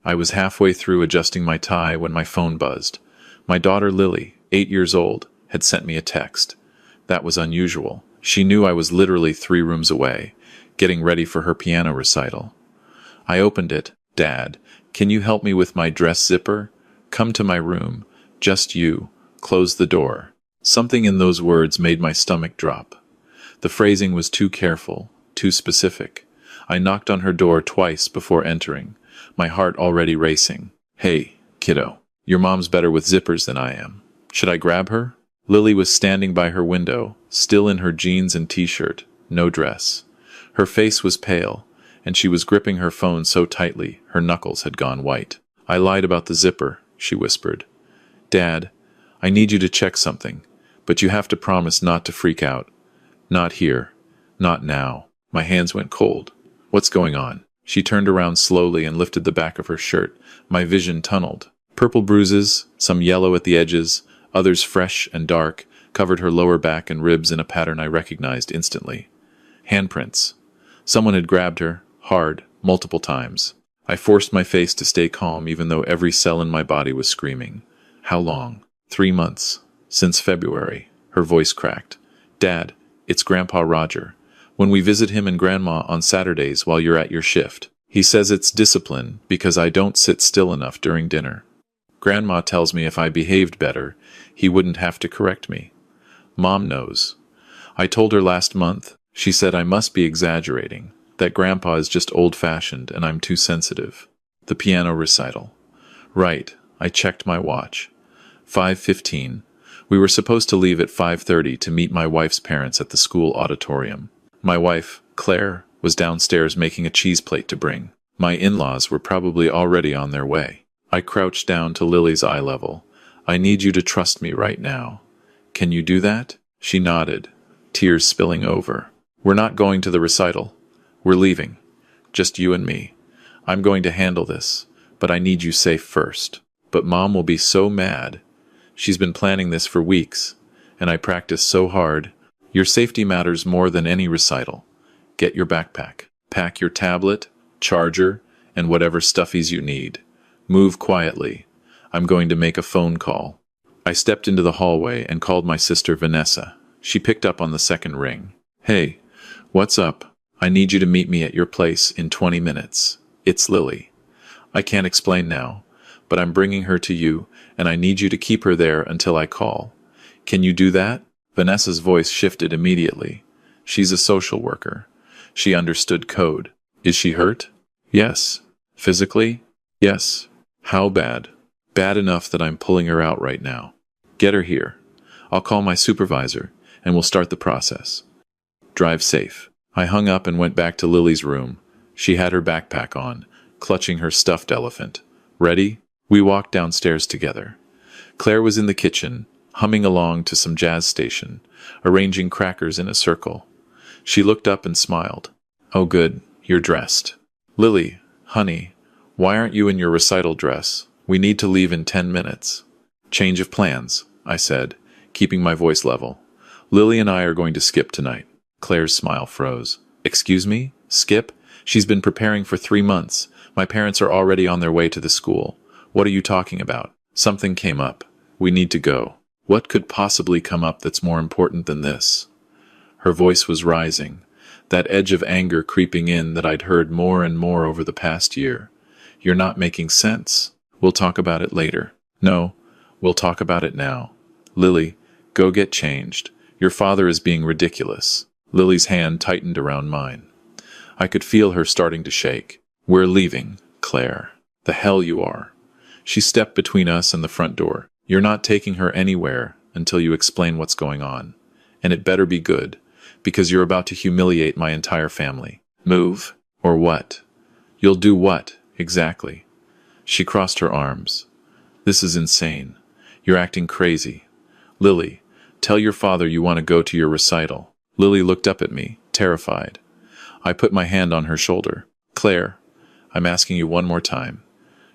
I was halfway through adjusting my tie when my phone buzzed. My daughter Lily, 8 years old, had sent me a text. That was unusual. She knew I was literally 3 rooms away, getting ready for her piano recital. I opened it. Dad, can you help me with my dress zipper? Come to my room. Just you. Close the door. Something in those words made my stomach drop. The phrasing was too careful, too specific. I knocked on her door twice before entering, my heart already racing. Hey, kiddo. Your mom's better with zippers than I am. Should I grab her? Lily was standing by her window, still in her jeans and t-shirt, no dress. Her face was pale, and she was gripping her phone so tightly her knuckles had gone white. I lied about the zipper, she whispered. Dad, I need you to check something, but you have to promise not to freak out. Not here. Not now. My hands went cold. What's going on? She turned around slowly and lifted the back of her shirt. My vision tunneled. Purple bruises, some yellow at the edges, others fresh and dark, covered her lower back and ribs in a pattern I recognized instantly. Handprints. Someone had grabbed her, hard, multiple times. I forced my face to stay calm even though every cell in my body was screaming. How long? 3 months. Since February. Her voice cracked. Dad, it's Grandpa Roger. When we visit him and Grandma on Saturdays while you're at your shift, he says it's discipline because I don't sit still enough during dinner. Grandma tells me if I behaved better, he wouldn't have to correct me. Mom knows. I told her last month. She said I must be exaggerating, that Grandpa is just old-fashioned and I'm too sensitive. The piano recital. Right, I checked my watch. 5:15. We were supposed to leave at 5:30 to meet my wife's parents at the school auditorium. My wife, Claire, was downstairs making a cheese plate to bring. My in-laws were probably already on their way. I crouched down to Lily's eye level. I need you to trust me right now. Can you do that? She nodded, tears spilling over. We're not going to the recital. We're leaving. Just you and me. I'm going to handle this, but I need you safe first. But Mom will be so mad. She's been planning this for weeks, and I practiced so hard. Your safety matters more than any recital. Get your backpack. Pack your tablet, charger, and whatever stuffies you need. Move quietly. I'm going to make a phone call. I stepped into the hallway and called my sister Vanessa. She picked up on the second ring. Hey, what's up? I need you to meet me at your place in 20 minutes. It's Lily. I can't explain now, but I'm bringing her to you, and I need you to keep her there until I call. Can you do that? Vanessa's voice shifted immediately. She's a social worker. She understood code. Is she hurt? Yes. Physically? Yes. How bad? Bad enough that I'm pulling her out right now. Get her here. I'll call my supervisor, and we'll start the process. Drive safe. I hung up and went back to Lily's room. She had her backpack on, clutching her stuffed elephant. Ready? We walked downstairs together. Claire was in the kitchen, humming along to some jazz station, arranging crackers in a circle. She looked up and smiled. Oh good, you're dressed. Lily, honey, why aren't you in your recital dress? We need to leave in 10 minutes. Change of plans, I said, keeping my voice level. Lily and I are going to skip tonight. Claire's smile froze. Excuse me? Skip? She's been preparing for 3 months. My parents are already on their way to the school. What are you talking about? Something came up. We need to go. What could possibly come up that's more important than this? Her voice was rising, that edge of anger creeping in that I'd heard more and more over the past year. You're not making sense. We'll talk about it later. No, we'll talk about it now. Lily, go get changed. Your father is being ridiculous. Lily's hand tightened around mine. I could feel her starting to shake. We're leaving, Claire. The hell you are. She stepped between us and the front door. You're not taking her anywhere until you explain what's going on. And it better be good, because you're about to humiliate my entire family. Move, or what? You'll do what, exactly? She crossed her arms. This is insane. You're acting crazy. Lily, tell your father you want to go to your recital. Lily looked up at me, terrified. I put my hand on her shoulder. Claire, I'm asking you one more time.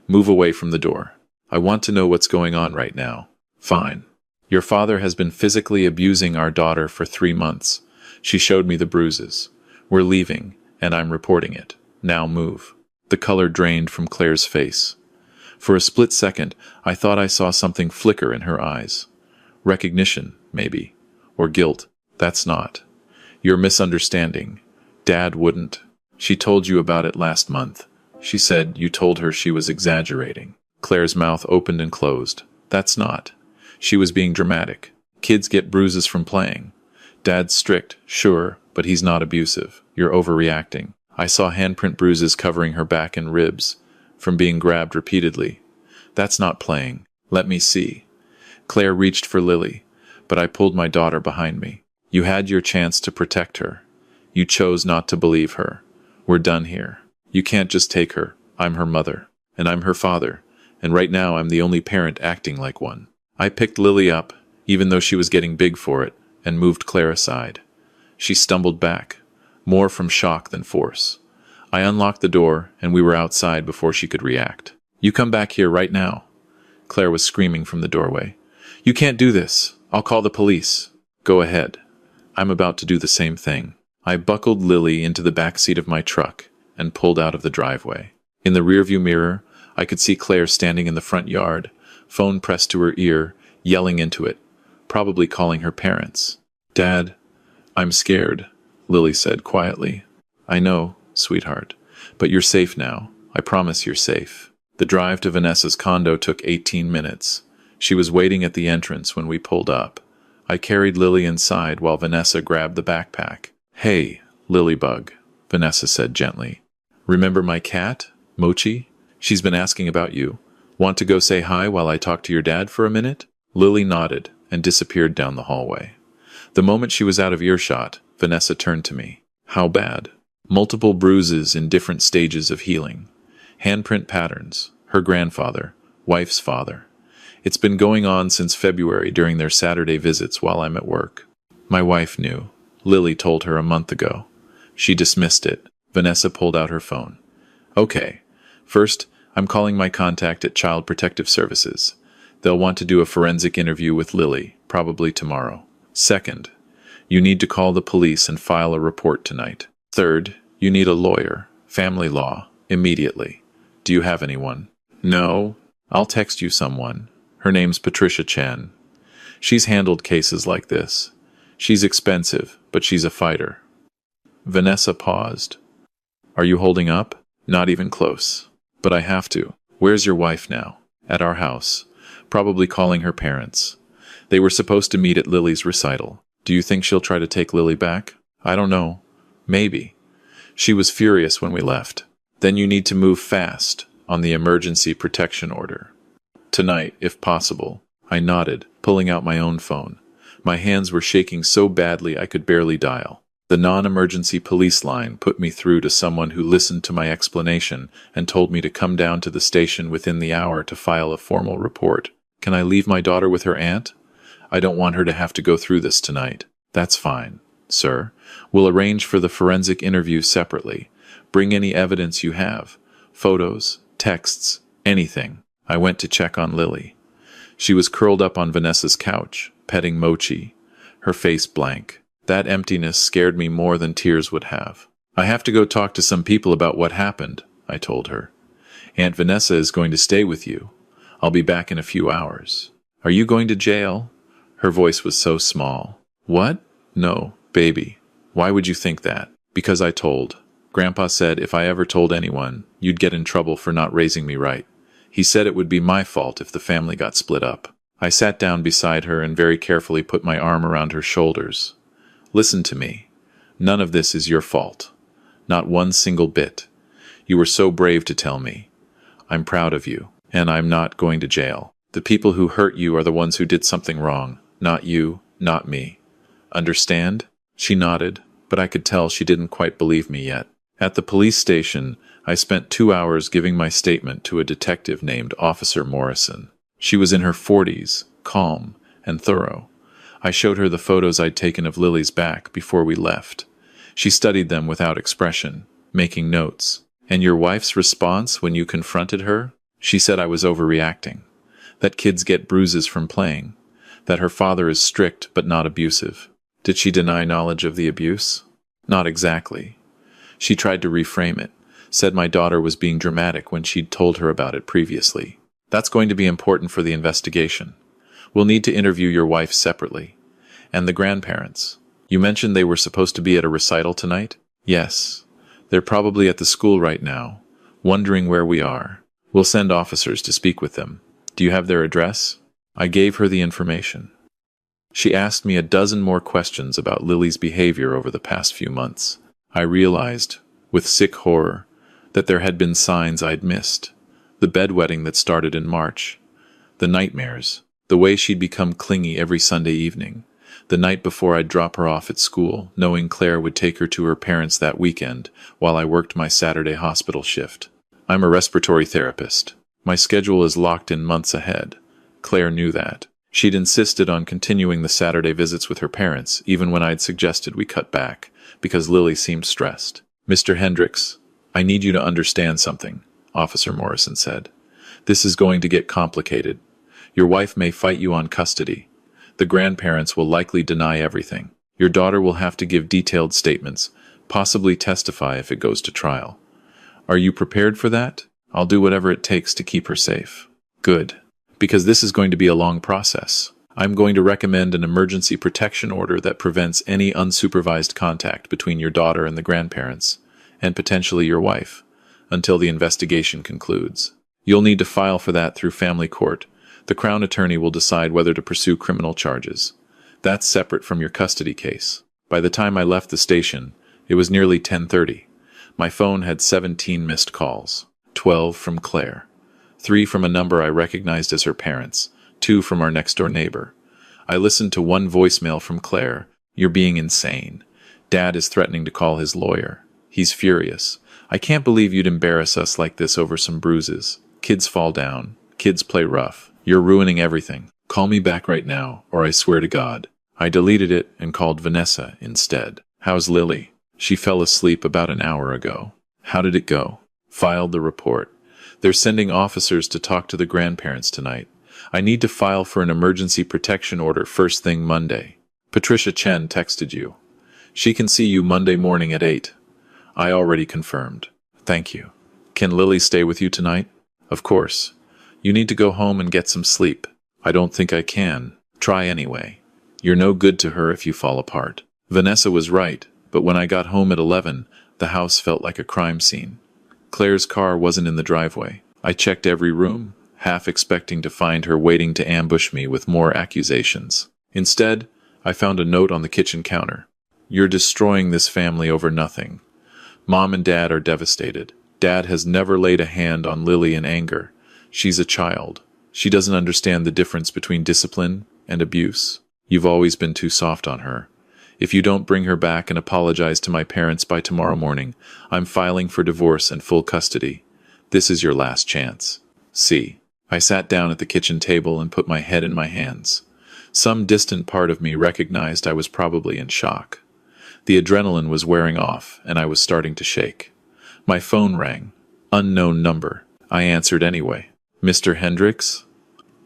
Move away from the door. I want to know what's going on right now. Fine. Your father has been physically abusing our daughter for 3 months. She showed me the bruises. We're leaving, and I'm reporting it. Now move. The color drained from Claire's face. For a split second, I thought I saw something flicker in her eyes. Recognition, maybe. Or guilt. That's not. You're misunderstanding. Dad wouldn't. She told you about it last month. She said you told her she was exaggerating. Claire's mouth opened and closed. That's not. She was being dramatic. Kids get bruises from playing. Dad's strict, sure, but he's not abusive. You're overreacting. I saw handprint bruises covering her back and ribs, from being grabbed repeatedly. That's not playing. Let me see. Claire reached for Lily, but I pulled my daughter behind me. You had your chance to protect her. You chose not to believe her. We're done here. You can't just take her. I'm her mother, and I'm her father, and right now I'm the only parent acting like one. I picked Lily up, even though she was getting big for it, and moved Claire aside. She stumbled back, more from shock than force. I unlocked the door, and we were outside before she could react. You come back here right now. Claire was screaming from the doorway. You can't do this. I'll call the police. Go ahead. I'm about to do the same thing. I buckled Lily into the back seat of my truck and pulled out of the driveway. In the rearview mirror, I could see Claire standing in the front yard, phone pressed to her ear, yelling into it, probably calling her parents. Dad, I'm scared, Lily said quietly. I know, sweetheart, but you're safe now. I promise you're safe. The drive to Vanessa's condo took 18 minutes. She was waiting at the entrance when we pulled up. I carried Lily inside while Vanessa grabbed the backpack. Hey, Lilybug, Vanessa said gently. Remember my cat, Mochi? She's been asking about you. Want to go say hi while I talk to your dad for a minute? Lily nodded and disappeared down the hallway. The moment she was out of earshot, Vanessa turned to me. How bad? Multiple bruises in different stages of healing. Handprint patterns. Her grandfather. Wife's father. It's been going on since February during their Saturday visits while I'm at work. My wife knew. Lily told her a month ago. She dismissed it. Vanessa pulled out her phone. Okay. First, I'm calling my contact at Child Protective Services. They'll want to do a forensic interview with Lily, probably tomorrow. Second, you need to call the police and file a report tonight. Third, you need a lawyer, family law, immediately. Do you have anyone? No. I'll text you someone. Her name's Patricia Chen. She's handled cases like this. She's expensive, but she's a fighter. Vanessa paused. Are you holding up? Not even close. But I have to. Where's your wife now? At our house. Probably calling her parents. They were supposed to meet at Lily's recital. Do you think she'll try to take Lily back? I don't know. Maybe. She was furious when we left. Then you need to move fast on the emergency protection order. Tonight, if possible. I nodded, pulling out my own phone. My hands were shaking so badly I could barely dial. The non-emergency police line put me through to someone who listened to my explanation and told me to come down to the station within the hour to file a formal report. Can I leave my daughter with her aunt? I don't want her to have to go through this tonight. That's fine, sir. We'll arrange for the forensic interview separately. Bring any evidence you have. Photos, texts, anything. I went to check on Lily. She was curled up on Vanessa's couch, petting Mochi, her face blank. That emptiness scared me more than tears would have. I have to go talk to some people about what happened, I told her. Aunt Vanessa is going to stay with you. I'll be back in a few hours. Are you going to jail? Her voice was so small. What? No, baby. Why would you think that? Because I told. Grandpa said if I ever told anyone, you'd get in trouble for not raising me right. He said it would be my fault if the family got split up. I sat down beside her and very carefully put my arm around her shoulders. Listen to me. None of this is your fault. Not one single bit. You were so brave to tell me. I'm proud of you, and I'm not going to jail. The people who hurt you are the ones who did something wrong. Not you, not me. Understand? She nodded, but I could tell she didn't quite believe me yet. At the police station, I spent 2 hours giving my statement to a detective named Officer Morrison. She was in her 40s, calm and thorough. I showed her the photos I'd taken of Lily's back before we left. She studied them without expression, making notes. And your wife's response when you confronted her? She said I was overreacting. That kids get bruises from playing. That her father is strict but not abusive. Did she deny knowledge of the abuse? Not exactly. She tried to reframe it, said my daughter was being dramatic when she'd told her about it previously. That's going to be important for the investigation. We'll need to interview your wife separately. And the grandparents. You mentioned they were supposed to be at a recital tonight? Yes. They're probably at the school right now, wondering where we are. We'll send officers to speak with them. Do you have their address? I gave her the information. She asked me a dozen more questions about Lily's behavior over the past few months. I realized, with sick horror, that there had been signs I'd missed. The bedwetting that started in March. The nightmares. The way she'd become clingy every Sunday evening. The night before I'd drop her off at school, knowing Claire would take her to her parents that weekend while I worked my Saturday hospital shift. I'm a respiratory therapist. My schedule is locked in months ahead. Claire knew that. She'd insisted on continuing the Saturday visits with her parents, even when I'd suggested we cut back, because Lily seemed stressed. Mr. Hendricks, I need you to understand something, Officer Morrison said. This is going to get complicated. Your wife may fight you on custody. The grandparents will likely deny everything. Your daughter will have to give detailed statements, possibly testify if it goes to trial. Are you prepared for that? I'll do whatever it takes to keep her safe. Good. Because this is going to be a long process. I'm going to recommend an emergency protection order that prevents any unsupervised contact between your daughter and the grandparents, and potentially your wife, until the investigation concludes. You'll need to file for that through family court. The Crown Attorney will decide whether to pursue criminal charges. That's separate from your custody case. By the time I left the station, it was nearly 10:30. My phone had 17 missed calls, 12 from Claire, 3 from a number I recognized as her parents, 2 from our next-door neighbor. I listened to one voicemail from Claire. You're being insane. Dad is threatening to call his lawyer. He's furious. I can't believe you'd embarrass us like this over some bruises. Kids fall down. Kids play rough. You're ruining everything. Call me back right now, or I swear to God. I deleted it and called Vanessa instead. How's Lily? She fell asleep about an hour ago. How did it go? Filed the report. They're sending officers to talk to the grandparents tonight. I need to file for an emergency protection order first thing Monday. Patricia Chen texted you. She can see you Monday morning at 8. I already confirmed. Thank you. Can Lily stay with you tonight? Of course. You need to go home and get some sleep. I don't think I can. Try anyway. You're no good to her if you fall apart. Vanessa was right, but when I got home at 11, the house felt like a crime scene. Claire's car wasn't in the driveway. I checked every room, half expecting to find her waiting to ambush me with more accusations. Instead, I found a note on the kitchen counter. You're destroying this family over nothing. Mom and Dad are devastated. Dad has never laid a hand on Lily in anger. She's a child. She doesn't understand the difference between discipline and abuse. You've always been too soft on her. If you don't bring her back and apologize to my parents by tomorrow morning, I'm filing for divorce and full custody. This is your last chance. See. I sat down at the kitchen table and put my head in my hands. Some distant part of me recognized I was probably in shock. The adrenaline was wearing off, and I was starting to shake. My phone rang. Unknown number. I answered anyway. Mr. Hendricks?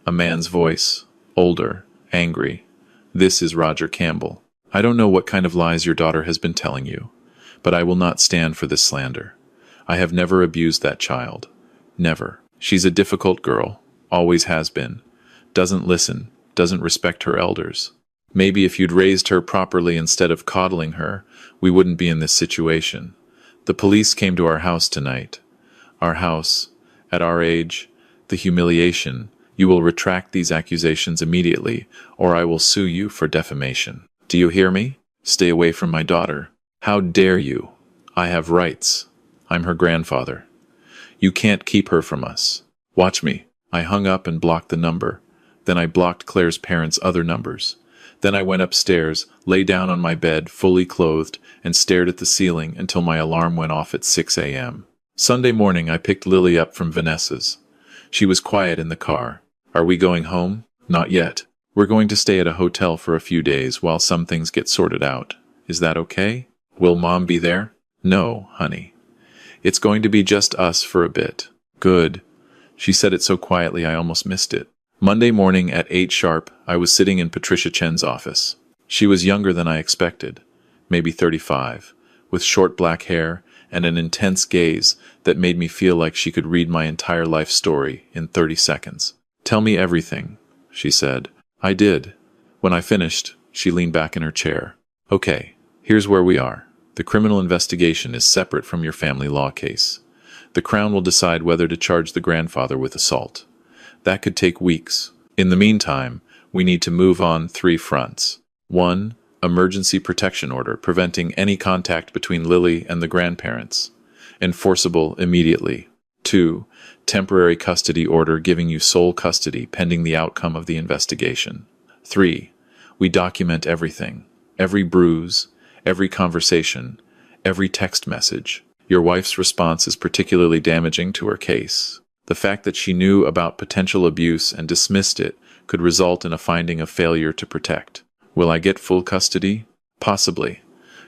A man's voice. Older. Angry. This is Roger Campbell. I don't know what kind of lies your daughter has been telling you, but I will not stand for this slander. I have never abused that child. Never. She's a difficult girl. Always has been. Doesn't listen. Doesn't respect her elders. Maybe if you'd raised her properly instead of coddling her, we wouldn't be in this situation. The police came to our house tonight. Our house. At our age. The humiliation. You will retract these accusations immediately, or I will sue you for defamation. Do you hear me? Stay away from my daughter. How dare you? I have rights. I'm her grandfather. You can't keep her from us. Watch me. I hung up and blocked the number. Then I blocked Claire's parents' other numbers. Then I went upstairs, lay down on my bed, fully clothed, and stared at the ceiling until my alarm went off at 6 a.m. Sunday morning, I picked Lily up from Vanessa's. She was quiet in the car. Are we going home? Not yet. We're going to stay at a hotel for a few days while some things get sorted out. Is that okay? Will Mom be there? No, honey. It's going to be just us for a bit. Good. She said it so quietly I almost missed it. Monday morning at 8 sharp, I was sitting in Patricia Chen's office. She was younger than I expected, maybe 35, with short black hair and an intense gaze that made me feel like she could read my entire life story in 30 seconds. "Tell me everything," she said. I did. When I finished, she leaned back in her chair. "Okay, here's where we are. The criminal investigation is separate from your family law case. The Crown will decide whether to charge the grandfather with assault. That could take weeks. In the meantime, we need to move on 3 fronts. 1. Emergency protection order preventing any contact between Lily and the grandparents. Enforceable immediately. 2. Temporary custody order giving you sole custody pending the outcome of the investigation. 3. We document everything. Every bruise, every conversation, every text message. Your wife's response is particularly damaging to her case. The fact that she knew about potential abuse and dismissed it could result in a finding of failure to protect. Will I get full custody? Possibly.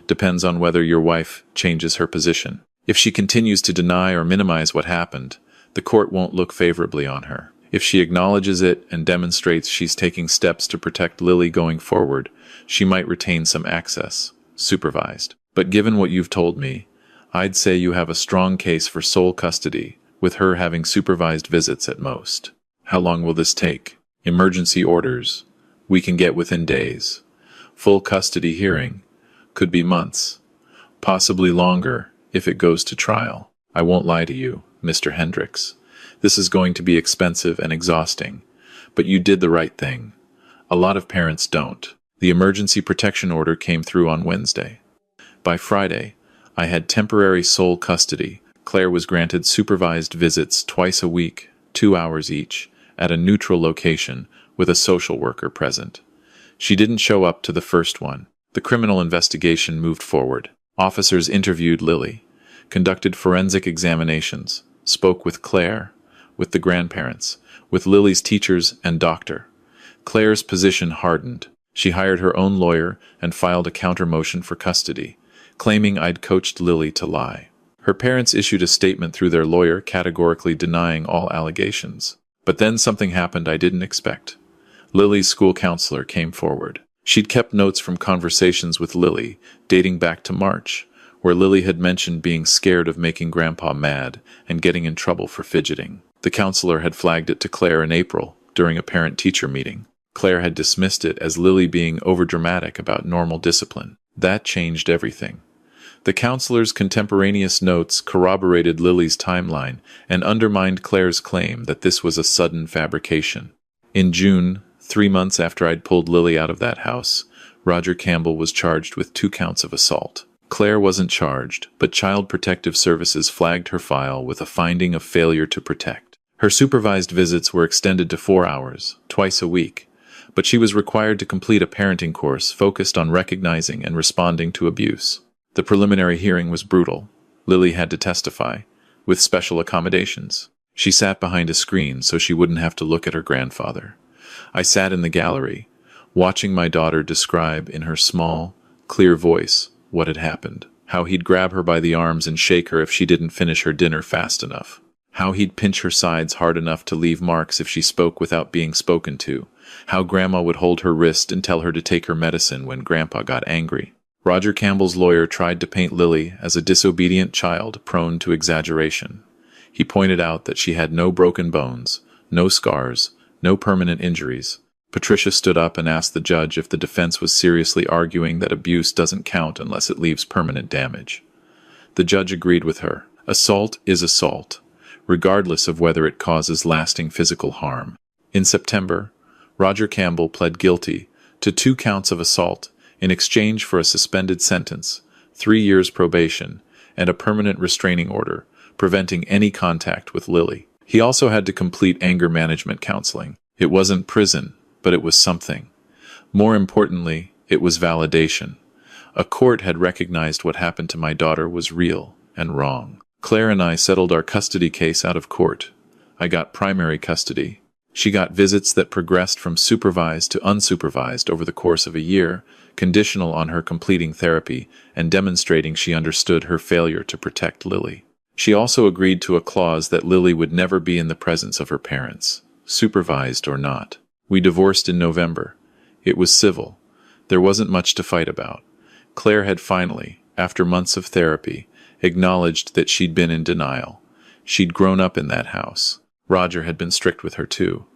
Depends on whether your wife changes her position. If she continues to deny or minimize what happened, the court won't look favorably on her. If she acknowledges it and demonstrates she's taking steps to protect Lily going forward, she might retain some access, supervised. But given what you've told me, I'd say you have a strong case for sole custody, with her having supervised visits at most. How long will this take? Emergency orders. We can get within days. Full custody hearing. Could be months. Possibly longer, if it goes to trial. I won't lie to you, Mr. Hendricks. This is going to be expensive and exhausting. But you did the right thing. A lot of parents don't. The emergency protection order came through on Wednesday. By Friday, I had temporary sole custody. Claire was granted supervised visits twice a week, 2 hours each, at a neutral location with a social worker present. She didn't show up to the first one. The criminal investigation moved forward. Officers interviewed Lily, conducted forensic examinations, spoke with Claire, with the grandparents, with Lily's teachers and doctor. Claire's position hardened. She hired her own lawyer and filed a counter-motion for custody, claiming I'd coached Lily to lie. Her parents issued a statement through their lawyer categorically denying all allegations. But then something happened I didn't expect. Lily's school counselor came forward. She'd kept notes from conversations with Lily, dating back to March, where Lily had mentioned being scared of making Grandpa mad and getting in trouble for fidgeting. The counselor had flagged it to Claire in April during a parent-teacher meeting. Claire had dismissed it as Lily being overdramatic about normal discipline. That changed everything. The counselor's contemporaneous notes corroborated Lily's timeline and undermined Claire's claim that this was a sudden fabrication. In June, 3 months after I'd pulled Lily out of that house, Roger Campbell was charged with 2 counts of assault. Claire wasn't charged, but Child Protective Services flagged her file with a finding of failure to protect. Her supervised visits were extended to 4 hours, twice a week, but she was required to complete a parenting course focused on recognizing and responding to abuse. The preliminary hearing was brutal. Lily had to testify, with special accommodations. She sat behind a screen so she wouldn't have to look at her grandfather. I sat in the gallery, watching my daughter describe in her small, clear voice what had happened. How he'd grab her by the arms and shake her if she didn't finish her dinner fast enough. How he'd pinch her sides hard enough to leave marks if she spoke without being spoken to. How Grandma would hold her wrist and tell her to take her medicine when Grandpa got angry. Roger Campbell's lawyer tried to paint Lily as a disobedient child prone to exaggeration. He pointed out that she had no broken bones, no scars, no permanent injuries. Patricia stood up and asked the judge if the defense was seriously arguing that abuse doesn't count unless it leaves permanent damage. The judge agreed with her. Assault is assault, regardless of whether it causes lasting physical harm. In September, Roger Campbell pled guilty to 2 counts of assault in exchange for a suspended sentence, 3 years probation, and a permanent restraining order, preventing any contact with Lily. He also had to complete anger management counseling. It wasn't prison, but it was something. More importantly, it was validation. A court had recognized what happened to my daughter was real and wrong. Claire and I settled our custody case out of court. I got primary custody. She got visits that progressed from supervised to unsupervised over the course of a year, conditional on her completing therapy and demonstrating she understood her failure to protect Lily. She also agreed to a clause that Lily would never be in the presence of her parents, supervised or not. We divorced in November. It was civil. There wasn't much to fight about. Claire had finally, after months of therapy, acknowledged that she'd been in denial. She'd grown up in that house. Roger had been strict with her too,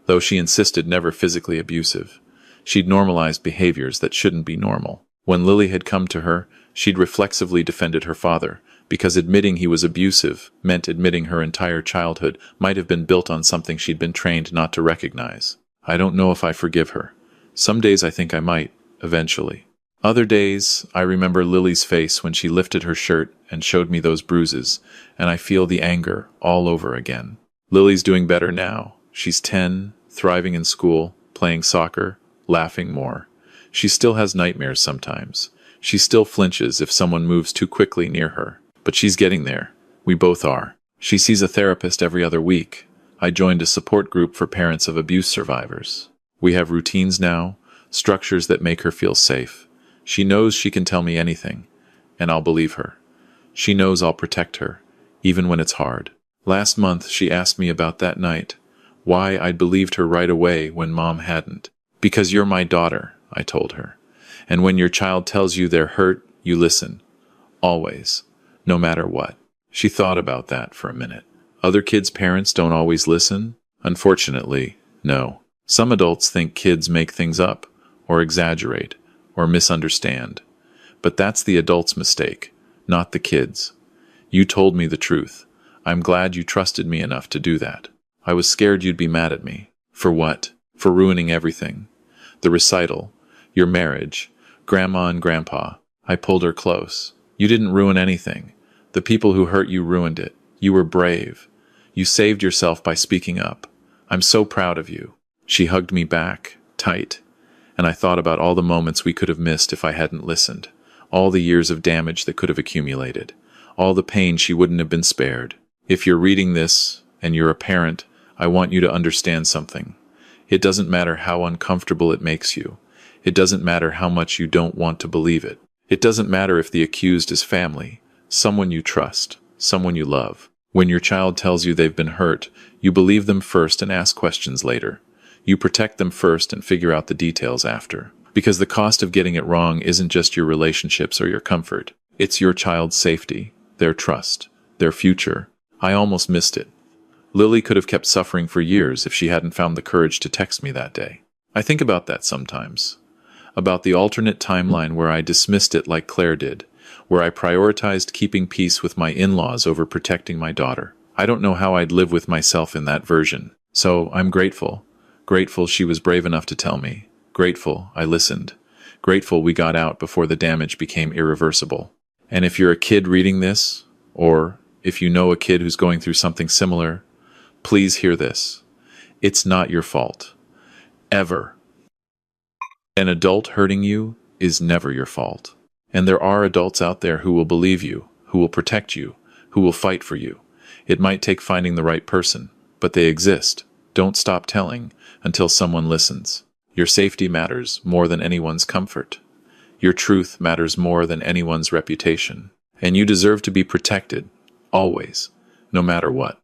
though she insisted never physically abusive. She'd normalized behaviors that shouldn't be normal. When Lily had come to her, she'd reflexively defended her father, because admitting he was abusive meant admitting her entire childhood might have been built on something she'd been trained not to recognize. I don't know if I forgive her. Some days I think I might, eventually. Other days, I remember Lily's face when she lifted her shirt and showed me those bruises, and I feel the anger all over again. Lily's doing better now. She's 10, thriving in school, playing soccer, laughing more. She still has nightmares sometimes. She still flinches if someone moves too quickly near her. But she's getting there. We both are. She sees a therapist every other week. I joined a support group for parents of abuse survivors. We have routines now, structures that make her feel safe. She knows she can tell me anything, and I'll believe her. She knows I'll protect her, even when it's hard. Last month, she asked me about that night, why I'd believed her right away when Mom hadn't. Because you're my daughter, I told her. And when your child tells you they're hurt, you listen. Always. No matter what. She thought about that for a minute. Other kids' parents don't always listen? Unfortunately, no. Some adults think kids make things up, or exaggerate, or misunderstand. But that's the adult's mistake, not the kids. You told me the truth. I'm glad you trusted me enough to do that. I was scared you'd be mad at me. For what? For ruining everything. The recital, your marriage, Grandma and Grandpa. I pulled her close. You didn't ruin anything. The people who hurt you ruined it. You were brave. You saved yourself by speaking up. I'm so proud of you. She hugged me back, tight, and I thought about all the moments we could have missed if I hadn't listened, all the years of damage that could have accumulated, all the pain she wouldn't have been spared. If you're reading this, and you're a parent, I want you to understand something. It doesn't matter how uncomfortable it makes you. It doesn't matter how much you don't want to believe it. It doesn't matter if the accused is family, someone you trust, someone you love. When your child tells you they've been hurt, you believe them first and ask questions later. You protect them first and figure out the details after. Because the cost of getting it wrong isn't just your relationships or your comfort. It's your child's safety, their trust, their future. I almost missed it. Lily could have kept suffering for years if she hadn't found the courage to text me that day. I think about that sometimes. About the alternate timeline where I dismissed it like Claire did, where I prioritized keeping peace with my in-laws over protecting my daughter. I don't know how I'd live with myself in that version. So I'm grateful. Grateful she was brave enough to tell me. Grateful I listened. Grateful we got out before the damage became irreversible. And if you're a kid reading this, or if you know a kid who's going through something similar, please hear this. It's not your fault. Ever. An adult hurting you is never your fault. And there are adults out there who will believe you, who will protect you, who will fight for you. It might take finding the right person, but they exist. Don't stop telling until someone listens. Your safety matters more than anyone's comfort. Your truth matters more than anyone's reputation. And you deserve to be protected, always, no matter what.